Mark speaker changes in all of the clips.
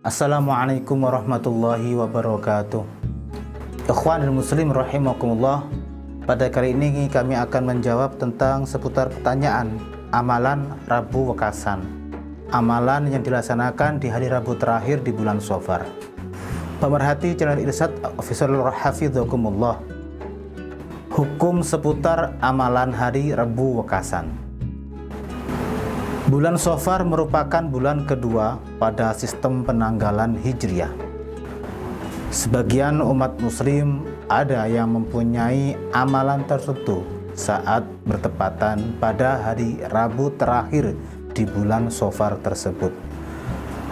Speaker 1: Assalamualaikum warahmatullahi wabarakatuh. Ikhwanul muslim rahimakumullah. Pada kali ini kami akan menjawab tentang seputar pertanyaan amalan Rabu Wekasan, amalan yang dilaksanakan di hari Rabu terakhir di bulan Shafar. Pemerhati channel Irsyad Official Hafidhakumullah. Hukum seputar amalan hari Rabu Wekasan. Bulan Shafar merupakan bulan kedua pada sistem penanggalan Hijriah. Sebagian umat muslim ada yang mempunyai amalan tertentu saat bertepatan pada hari Rabu terakhir di bulan Shafar tersebut.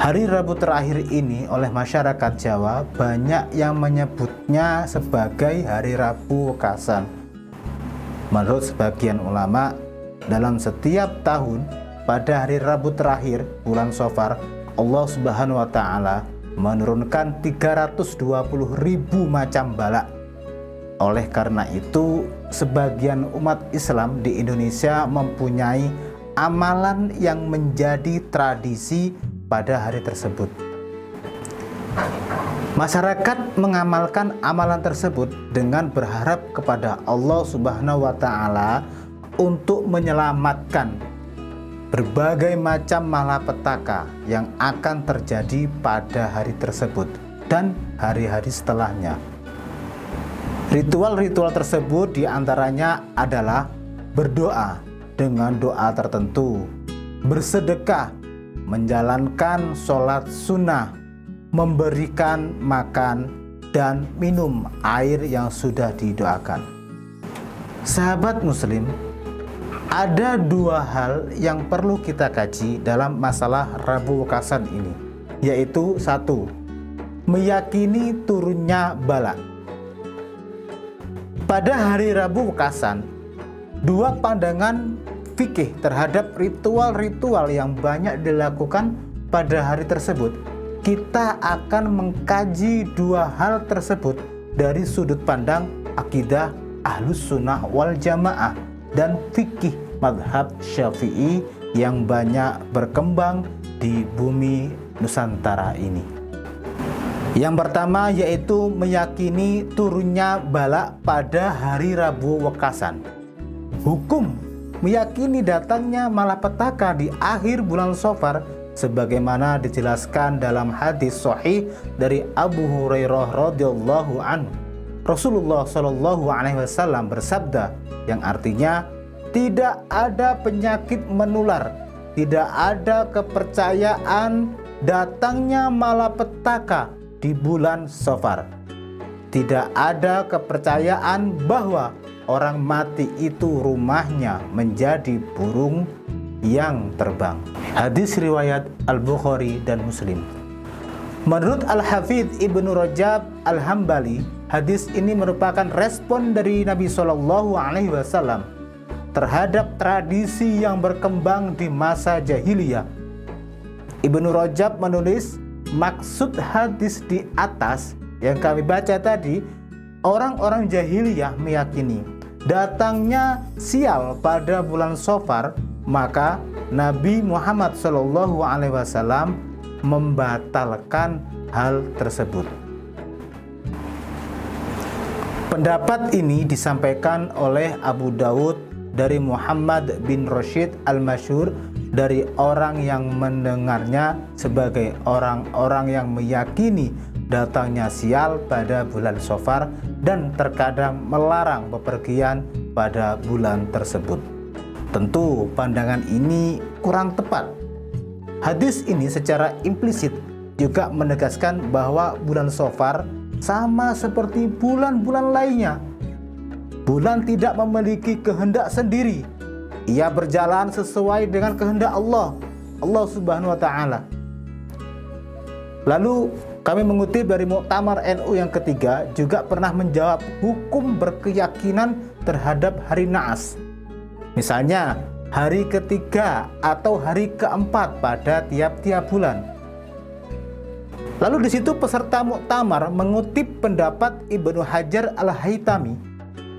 Speaker 1: Hari Rabu terakhir ini oleh masyarakat Jawa banyak yang menyebutnya sebagai hari Rabu Wekasan. Menurut sebagian ulama, dalam setiap tahun pada hari Rabu terakhir bulan Shafar, Allah Subhanahu wa Ta'ala menurunkan 320.000 macam bala. Oleh karena itu, sebagian umat Islam di Indonesia mempunyai amalan yang menjadi tradisi pada hari tersebut. Masyarakat mengamalkan amalan tersebut dengan berharap kepada Allah Subhanahu wa Ta'ala untuk menyelamatkan berbagai macam malapetaka yang akan terjadi pada hari tersebut dan hari-hari setelahnya. Ritual-ritual tersebut diantaranya adalah berdoa dengan doa tertentu, bersedekah, menjalankan sholat sunnah, memberikan makan dan minum air yang sudah didoakan. Sahabat muslim, ada dua hal yang perlu kita kaji dalam masalah Rabu Wekasan ini, yaitu satu, meyakini turunnya bala. Pada hari Rabu Wekasan, dua pandangan fikih terhadap ritual-ritual yang banyak dilakukan pada hari tersebut. Kita akan mengkaji dua hal tersebut dari sudut pandang akidah Ahlus Sunnah wal Jamaah dan fikih mazhab Syafi'i yang banyak berkembang di bumi Nusantara ini. Yang pertama yaitu meyakini turunnya bala pada hari Rabu Wekasan. Hukum meyakini datangnya malapetaka di akhir bulan Shafar sebagaimana dijelaskan dalam hadis sahih dari Abu Hurairah radhiyallahu anhu. Rasulullah Shallallahu alaihi wasallam bersabda yang artinya, tidak ada penyakit menular, tidak ada kepercayaan datangnya malapetaka di bulan Shafar. Tidak ada kepercayaan bahwa orang mati itu rumahnya menjadi burung yang terbang. Hadis riwayat Al-Bukhari dan Muslim. Menurut Al-Hafidz Ibnu Rajab Al-Hambali, hadis ini merupakan respon dari Nabi Shallallahu alaihi wasallam terhadap tradisi yang berkembang di masa jahiliyah. Ibnu Rajab menulis, maksud hadis di atas yang kami baca tadi, orang-orang jahiliyah meyakini datangnya sial pada bulan Shafar, maka Nabi Muhammad SAW membatalkan hal tersebut. Pendapat ini disampaikan oleh Abu Dawud dari Muhammad bin Rashid al-Masyhur dari orang yang mendengarnya sebagai orang-orang yang meyakini datangnya sial pada bulan Shafar dan terkadang melarang bepergian pada bulan tersebut. Tentu pandangan ini kurang tepat. Hadis ini secara implisit juga menegaskan bahwa bulan Shafar sama seperti bulan-bulan lainnya. Bulan tidak memiliki kehendak sendiri. Ia berjalan sesuai dengan kehendak Allah Subhanahu wa Ta'ala. Lalu kami mengutip dari Muktamar NU yang ketiga juga pernah menjawab hukum berkeyakinan terhadap hari Naas. Misalnya hari ketiga atau hari keempat pada tiap-tiap bulan. Lalu di situ peserta muktamar mengutip pendapat Ibnu Hajar Al-Haytami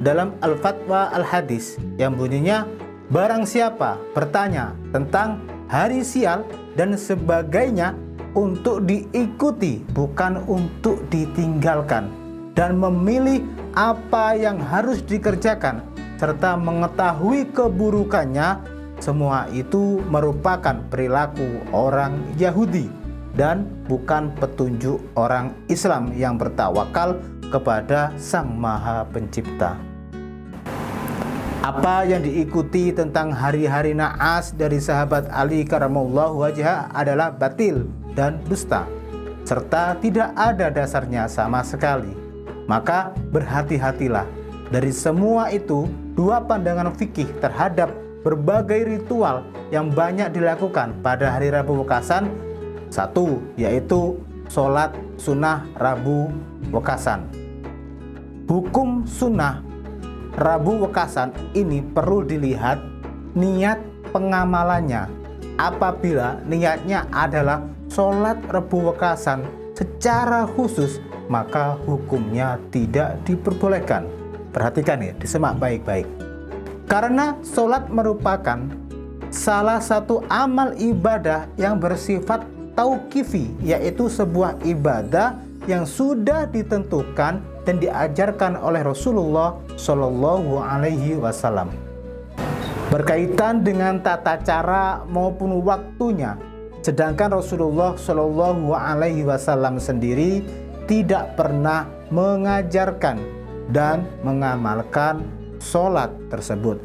Speaker 1: dalam Al-Fatwa Al-Hadis yang bunyinya, barang siapa bertanya tentang hari sial dan sebagainya untuk diikuti, bukan untuk ditinggalkan, dan memilih apa yang harus dikerjakan serta mengetahui keburukannya. Semua itu merupakan perilaku orang Yahudi dan bukan petunjuk orang Islam yang bertawakal kepada Sang Maha Pencipta. Apa yang diikuti tentang hari-hari naas dari sahabat Ali karamallahu wajhah adalah batil dan dusta, serta tidak ada dasarnya sama sekali. Maka berhati-hatilah dari semua itu. Dua pandangan fikih terhadap berbagai ritual yang banyak dilakukan pada hari Rabu Wekasan. Satu, yaitu sholat sunnah Rabu Wekasan. Hukum sunnah Rabu Wekasan ini perlu dilihat niat pengamalannya. Apabila niatnya adalah sholat Rabu Wekasan secara khusus, maka hukumnya tidak diperbolehkan. Perhatikan ya, disimak baik-baik. Karena sholat merupakan salah satu amal ibadah yang bersifat tauqifi, yaitu sebuah ibadah yang sudah ditentukan dan diajarkan oleh Rasulullah Shallallahu Alaihi Wasallam. Berkaitan dengan tata cara maupun waktunya, sedangkan Rasulullah Shallallahu Alaihi Wasallam sendiri tidak pernah mengajarkan dan mengamalkan sholat tersebut.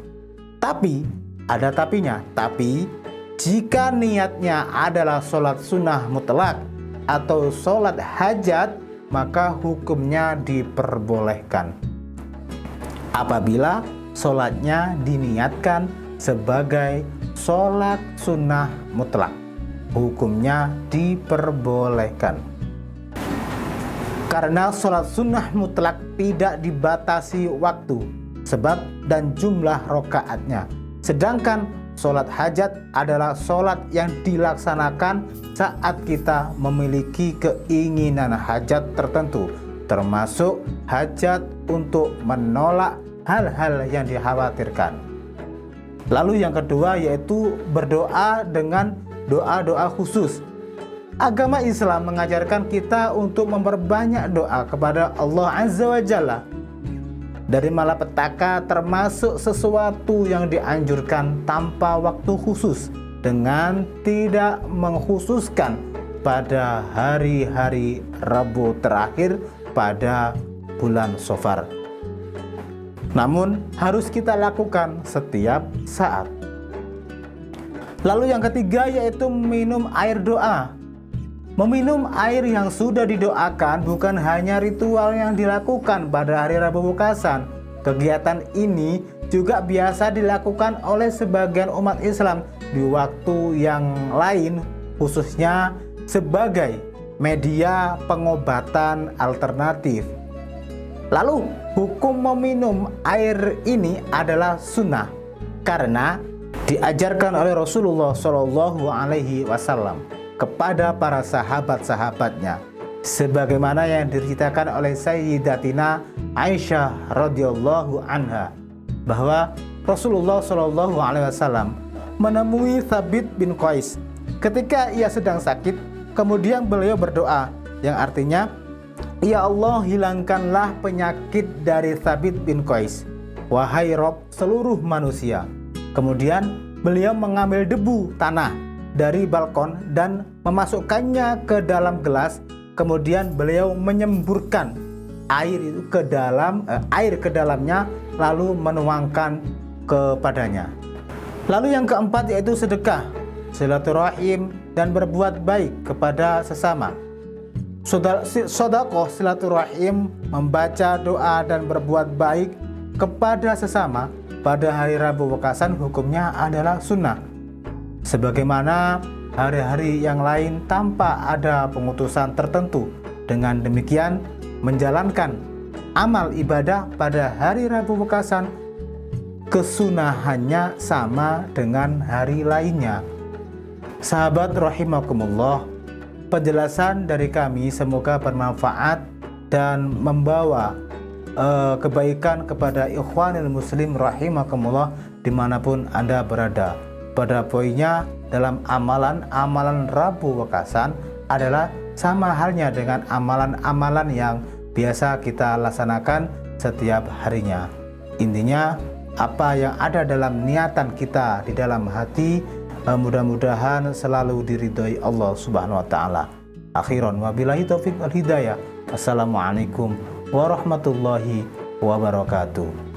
Speaker 1: Tapi, ada tapinya. Tapi, jika niatnya adalah sholat sunnah mutlak atau sholat hajat, maka hukumnya diperbolehkan. Apabila sholatnya diniatkan sebagai sholat sunnah mutlak, hukumnya diperbolehkan. Karena sholat sunnah mutlak tidak dibatasi waktu, sebab dan jumlah rokaatnya. Sedangkan sholat hajat adalah sholat yang dilaksanakan saat kita memiliki keinginan hajat tertentu, termasuk hajat untuk menolak hal-hal yang dikhawatirkan. Lalu yang kedua yaitu berdoa dengan doa-doa khusus. Agama Islam mengajarkan kita untuk memperbanyak doa kepada Allah Azza wa Jalla. Dari malapetaka termasuk sesuatu yang dianjurkan tanpa waktu khusus, dengan tidak mengkhususkan pada hari-hari Rabu terakhir pada bulan Shofar. Namun harus kita lakukan setiap saat. Lalu yang ketiga yaitu minum air doa. Meminum air yang sudah didoakan bukan hanya ritual yang dilakukan pada hari Rabu Wekasan. Kegiatan ini juga biasa dilakukan oleh sebagian umat Islam di waktu yang lain, khususnya sebagai media pengobatan alternatif. Lalu, hukum meminum air ini adalah sunnah karena diajarkan oleh Rasulullah Shallallahu Alaihi Wasallam kepada para sahabat-sahabatnya, sebagaimana yang diceritakan oleh Sayyidatina Aisyah radhiyallahu anha, bahwa Rasulullah Shallallahu Alaihi Wasallam menemui Thabit bin Qais ketika ia sedang sakit. Kemudian beliau berdoa yang artinya, "Ya Allah, hilangkanlah penyakit dari Thabit bin Qais, wahai Rob seluruh manusia." Kemudian beliau mengambil debu tanah dari balkon dan memasukkannya ke dalam gelas. Kemudian beliau menyemburkan air itu ke dalamnya, lalu menuangkan kepadanya. Lalu yang keempat yaitu sedekah, silaturahim, dan berbuat baik kepada sesama. Sedekah silaturahim, membaca doa dan berbuat baik kepada sesama pada hari Rabu Wekasan hukumnya adalah sunnah, sebagaimana hari-hari yang lain tanpa ada pengutusan tertentu. Dengan demikian, menjalankan amal ibadah pada hari Rabu Wekasan kesunahannya sama dengan hari lainnya. Sahabat rahimakumullah, penjelasan dari kami semoga bermanfaat dan membawa kebaikan kepada ikhwanil muslim rahimakumullah dimanapun Anda berada. Pada poinnya, dalam amalan-amalan Rabu Wekasan adalah sama halnya dengan amalan-amalan yang biasa kita laksanakan setiap harinya. Intinya, apa yang ada dalam niatan kita di dalam hati, mudah-mudahan selalu diridhoi Allah Subhanahu wa taala. Akhiran wabillahi taufiq wal hidayah. Assalamualaikum warahmatullahi wabarakatuh.